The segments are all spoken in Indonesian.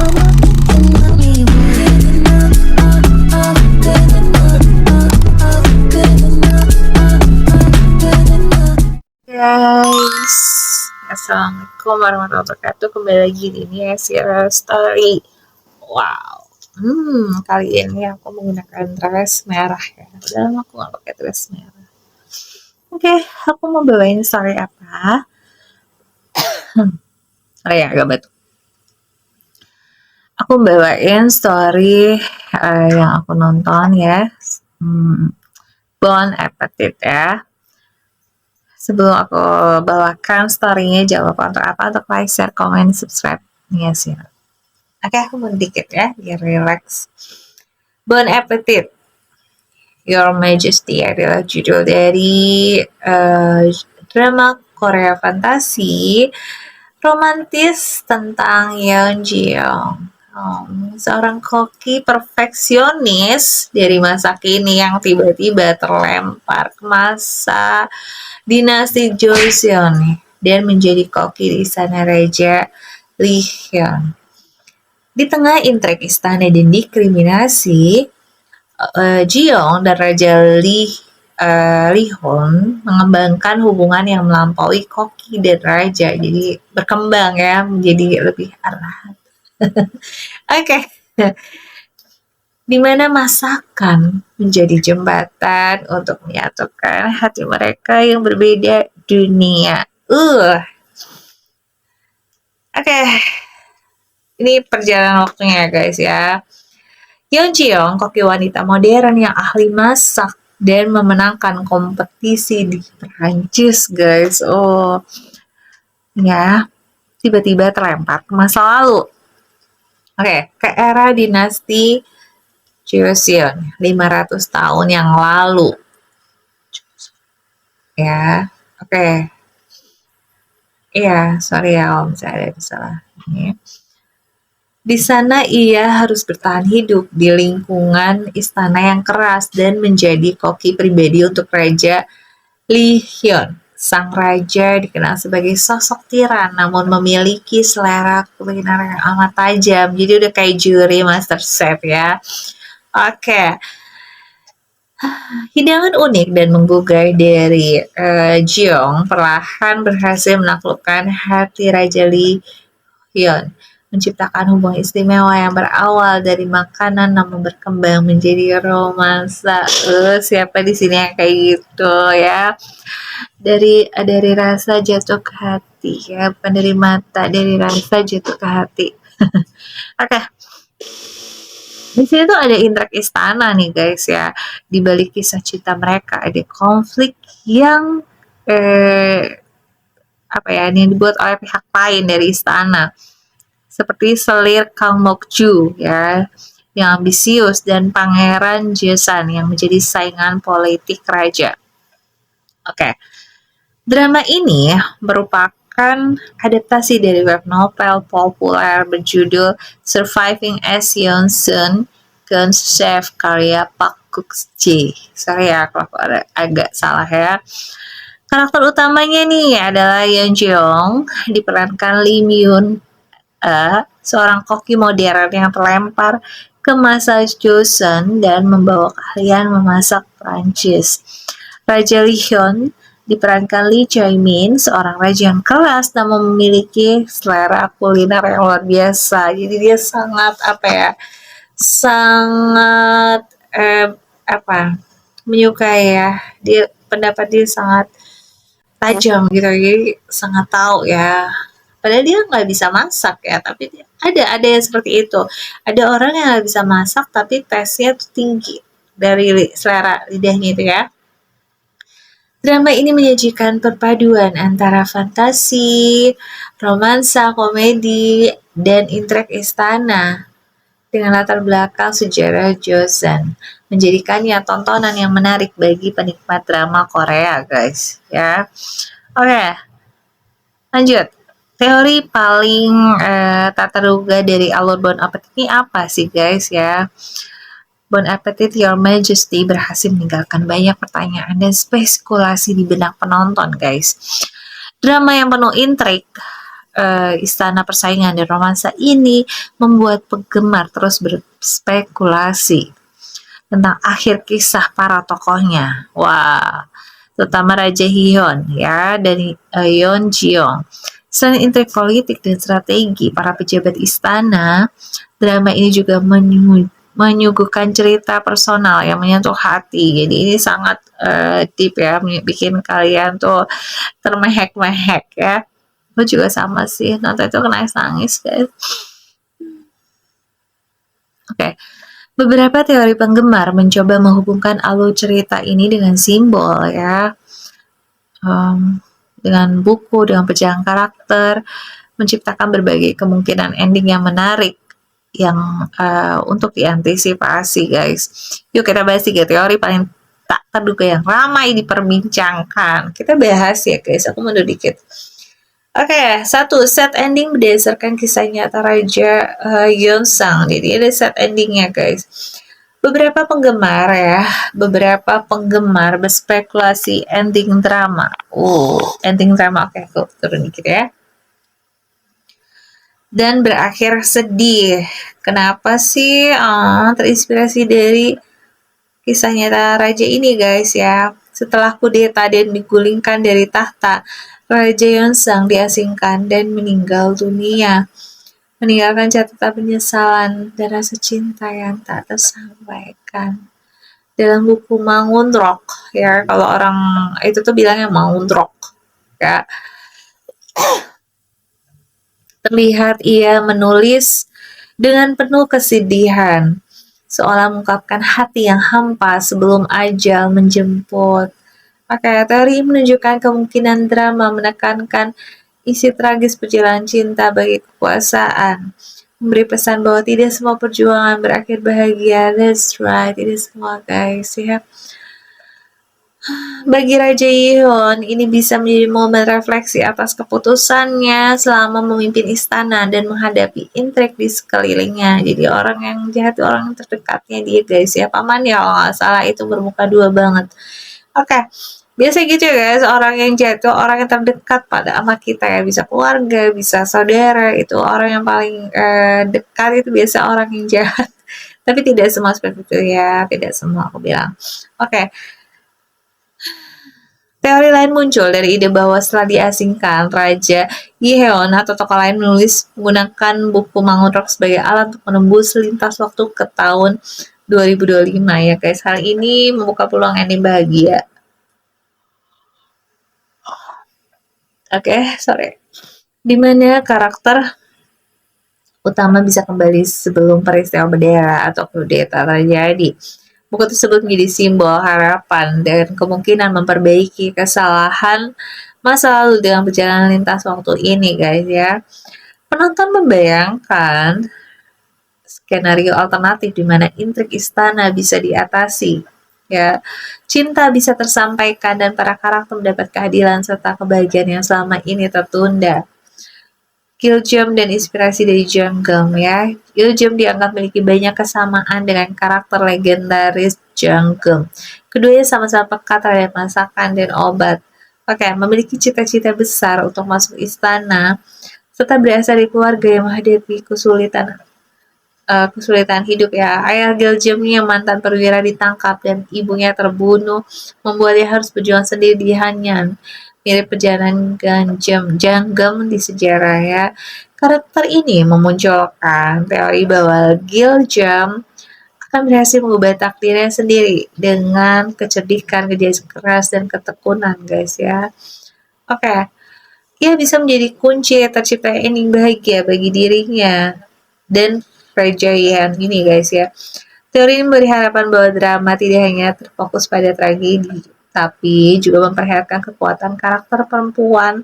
Guys, assalamualaikum warahmatullahi wabarakatuh. Kembali lagi di Niasira Story. Wow. Kali ini aku menggunakan dress merah ya. Udah lama aku gak pakai dress merah. Oke, aku mau bawain story apa? Oh ya, agak batuk. Aku bawain story yang aku nonton ya. Bon Appetit ya. Sebelum aku bawakan story-nya, jangan lupa untuk like, share, comment, subscribe. Yes, ya. Oke, aku mau dikit ya, biar relax. Bon Appetit, Your Majesty adalah judul dari drama Korea fantasi romantis tentang Yeon Jeong. Seorang koki perfeksionis dari masa kini yang tiba-tiba terlempar ke masa dinasti Joseon dan menjadi koki di istana Raja Lee Hyun. Di tengah intrik istana dan diskriminasi, Jeong dan Raja Lee Hon mengembangkan hubungan yang melampaui koki dan raja, jadi berkembang ya menjadi lebih erat. Oke. Di mana masakan menjadi jembatan untuk menyatukan hati mereka yang berbeda dunia. Oke. Ini perjalanan waktunya guys ya. Yeon Jeong, koki wanita modern yang ahli masak dan memenangkan kompetisi di Prancis guys. Ya, tiba-tiba terlempar ke masa lalu. Oke, ke era dinasti Joseon 500 tahun yang lalu. Ya, oke. Iya, sorry ya kalau misalnya ada salah. Di sana ia harus bertahan hidup di lingkungan istana yang keras dan menjadi koki pribadi untuk Raja Lee Hyun. Sang raja dikenal sebagai sosok tiran namun memiliki selera kuliner yang amat tajam. Jadi udah kayak juri MasterChef ya. Oke. Hidangan unik dan menggugah dari Jeong perlahan berhasil menaklukkan hati Raja Lee Hyun, menciptakan hubungan istimewa yang berawal dari makanan namun berkembang menjadi romansa. Siapa di sini yang kayak gitu ya? Dari rasa jatuh ke hati ya, bukan dari mata, dari rasa jatuh ke hati. Oke. Di sini tuh ada intrik istana nih guys ya. Di balik kisah cinta mereka ada konflik yang yang dibuat oleh pihak lain dari istana. Seperti selir Kang Mokju ya, yang ambisius, dan Pangeran Jesan yang menjadi saingan politik raja. Oke. Drama ini merupakan adaptasi dari web novel populer berjudul Surviving as Yeon-sun Chef karya Park Kuk-jae. Sorry ya kalau agak salah ya. Karakter utamanya nih adalah Yeon Jeong, diperankan Lee Myun, seorang koki modern yang terlempar ke masa Joseon dan membawa keahlian memasak Prancis. Raja Lee Hyun diperankan Lee Jae-min, seorang raja yang keras namun memiliki selera kuliner yang luar biasa. Jadi dia sangat menyukai ya. Pendapat dia sangat tajam gitu, jadi sangat tahu ya. Padahal dia nggak bisa masak ya, tapi ada yang seperti itu. Ada orang yang nggak bisa masak tapi tesnya tuh tinggi dari selera lidahnya itu ya. Drama ini menyajikan perpaduan antara fantasi, romansa, komedi, dan intrik istana dengan latar belakang sejarah Joseon, menjadikannya tontonan yang menarik bagi penikmat drama Korea, guys. Ya, oke, lanjut. Teori paling tak terduga dari alur Bon Appetit ini apa sih, guys? Ya. Bon Appetit, Your Majesty berhasil meninggalkan banyak pertanyaan dan spekulasi di benak penonton, guys. Drama yang penuh intrik istana persaingan, dan romansa ini membuat penggemar terus berspekulasi tentang akhir kisah para tokohnya. Wah, terutama Raja Hyun ya dan Yeon Jeong. Selain intrik politik dan strategi para pejabat istana, drama ini juga menyuguhkan cerita personal yang menyentuh hati. Jadi ini sangat deep ya, bikin kalian tuh termehek-mehek ya. Aku juga sama sih, nonton itu nangis guys. Oke. Beberapa teori penggemar mencoba menghubungkan alur cerita ini dengan simbol ya, dengan buku, dengan pecahan karakter, menciptakan berbagai kemungkinan ending yang menarik yang untuk diantisipasi guys. Yuk kita bahas 3 teori paling tak terduga yang ramai diperbincangkan. Kita bahas ya guys, aku mundur dikit. Oke, 1. Set ending berdasarkan kisah nyata Raja Yeonsang. Jadi ada set endingnya guys. Beberapa penggemar berspekulasi ending drama. Ending drama. Oke, aku turun dikit ya. Dan berakhir sedih. Kenapa sih? Terinspirasi dari kisah nyata raja ini guys ya. Setelah kudeta dan digulingkan dari tahta, Raja Yeonsang diasingkan dan meninggal dunia, meninggalkan catatan penyesalan dan rasa cinta yang tak tersampaikan. Dalam buku Mangunrok ya, kalau orang itu tuh bilangnya Mangunrok ya, terlihat ia menulis dengan penuh kesedihan, seolah mengungkapkan hati yang hampa sebelum ajal menjemput. Oke, teori menunjukkan kemungkinan drama menekankan isi tragis perjalanan cinta bagi kekuasaan, memberi pesan bahwa tidak semua perjuangan berakhir bahagia. That's right, tidak semua guys ya. Bagi Raja Yeon, ini bisa menjadi momen refleksi atas keputusannya selama memimpin istana dan menghadapi intrik di sekelilingnya. Jadi orang yang jahat itu orang terdekatnya dia guys ya. Paman ya kalau nggak salah itu bermuka dua banget. Oke. Biasa gitu ya guys, orang yang jahat itu orang yang terdekat pada sama kita ya, bisa keluarga, bisa saudara, itu orang yang paling dekat itu biasa orang yang jahat. Tapi tidak semua seperti itu ya, tidak semua aku bilang. Oke. Teori lain muncul dari ide bahwa setelah diasingkan, Raja Yeon atau tokoh lain menulis menggunakan buku Mangunrok sebagai alat untuk menembus lintas waktu ke tahun 2025 ya guys. Hal ini membuka peluang ending bahagia. Sorry. Dimana karakter utama bisa kembali sebelum peristiwa bendera atau kudeta terjadi. Buku tersebut menjadi simbol harapan dan kemungkinan memperbaiki kesalahan masa lalu dengan perjalanan lintas waktu ini guys ya. Penonton membayangkan skenario alternatif di mana intrik istana bisa diatasi ya, cinta bisa tersampaikan dan para karakter mendapat keadilan serta kebahagiaan yang selama ini tertunda. Giljeom dan inspirasi dari Janggeum ya. Giljeom dianggap memiliki banyak kesamaan dengan karakter legendaris Janggeum. Keduanya sama-sama peka terhadap masakan dan obat. Memiliki cita-cita besar untuk masuk istana serta berasal dari keluarga yang menghadapi kesulitan hidup ya. Ayah Giljeom yang mantan perwira ditangkap dan ibunya terbunuh membuatnya harus berjuang sendiri di Hanyan. Mirip perjalanan Janggeum di sejarah ya. Karakter ini memunculkan teori bahwa Giljeom akan berhasil mengubah takdirnya sendiri dengan kecerdikan, kerja keras, dan ketekunan guys ya. Ia bisa menjadi kunci tercipta ending bahagia bagi dirinya dan Raja ini guys ya. Teori ini memberi harapan bahwa drama tidak hanya terfokus pada tragedi, tapi juga memperlihatkan kekuatan karakter perempuan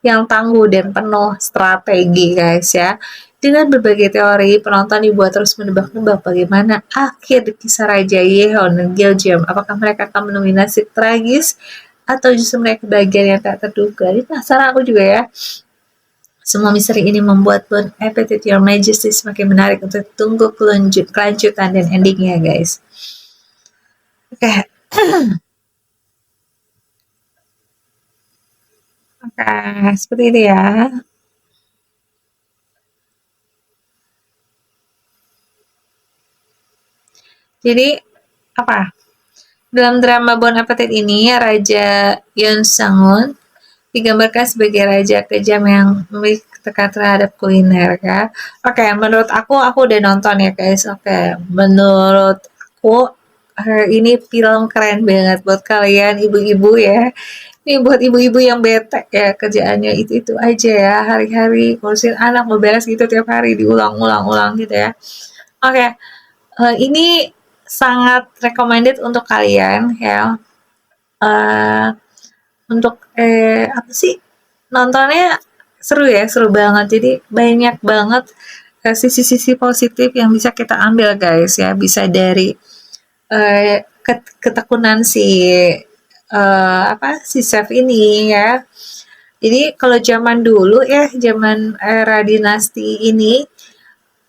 yang tangguh dan penuh strategi guys ya. Dengan berbagai teori, penonton dibuat terus menebak-nebak bagaimana akhir kisah Raja Yeon dan Giljeom. Apakah mereka akan menemui nasib tragis atau justru mereka bagian yang tak terduga? Ini penasaran aku juga ya. Semua misteri ini membuat Bon Appetit Your Majesty semakin menarik untuk tunggu kelanjutan dan endingnya guys. Seperti itu ya. Jadi apa? Dalam drama Bon Appetit ini, Raja Yeon Sang-un digambarkan sebagai raja kejam yang memiliki keterkaitan terhadap kuliner kan. Oke, menurut aku udah nonton ya guys. Oke, menurut aku ini film keren banget buat kalian ibu-ibu ya. Ini buat ibu-ibu yang bete ya kerjaannya itu aja ya hari-hari ngurusin anak mau beres gitu tiap hari diulang-ulang-ulang gitu ya. Oke, ini sangat recommended untuk kalian ya. Eh, untuk apa sih nontonnya seru ya, seru banget. Jadi banyak banget sisi-sisi positif yang bisa kita ambil guys ya. Bisa dari ketekunan si chef ini ya. Jadi kalau zaman dulu ya, zaman era dinasti ini,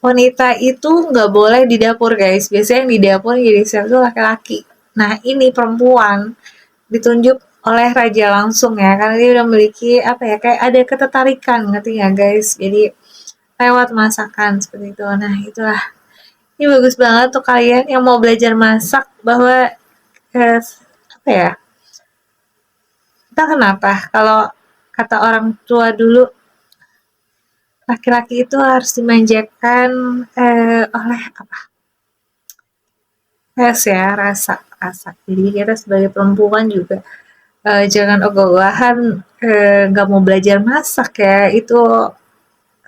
wanita itu nggak boleh di dapur guys. Biasanya yang di dapur jadi chef itu laki-laki. Nah ini perempuan ditunjuk oleh raja langsung ya, karena dia udah memiliki apa ya, kayak ada ketertarikan, ngerti ya guys. Jadi lewat masakan seperti itu. Nah itulah, ini bagus banget tuh kalian yang mau belajar masak, bahwa apa ya, entah kenapa kalau kata orang tua dulu, laki-laki itu harus dimanjakan oleh apa, ya rasa rasa. Jadi kita sebagai perempuan juga jangan ogah-ogahan nggak mau belajar masak ya. Itu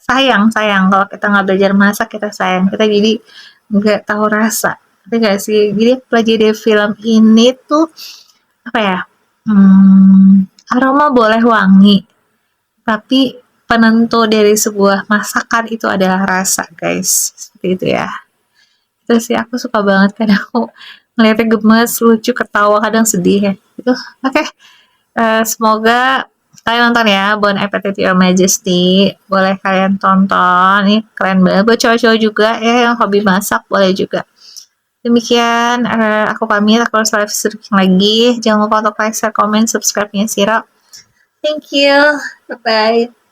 sayang sayang kalau kita nggak belajar masak, kita sayang, kita jadi nggak tahu rasa. Tapi nggak sih, jadi pelajari dari film ini tuh apa ya, aroma boleh wangi, tapi penentu dari sebuah masakan itu adalah rasa guys, seperti itu ya. Itu sih aku suka banget, kadang aku ngeliatnya gemes, lucu, ketawa, kadang sedih ya itu. Oke. Semoga kalian nonton ya Bon Appetit Your Majesty, boleh kalian tonton, ini keren banget buat cowok-cowok juga ya yang hobi masak, boleh juga. Demikian aku pamit, aku harus live streaming lagi. Jangan lupa untuk like, share, comment, subscribe-nya Siro. Thank you, bye bye.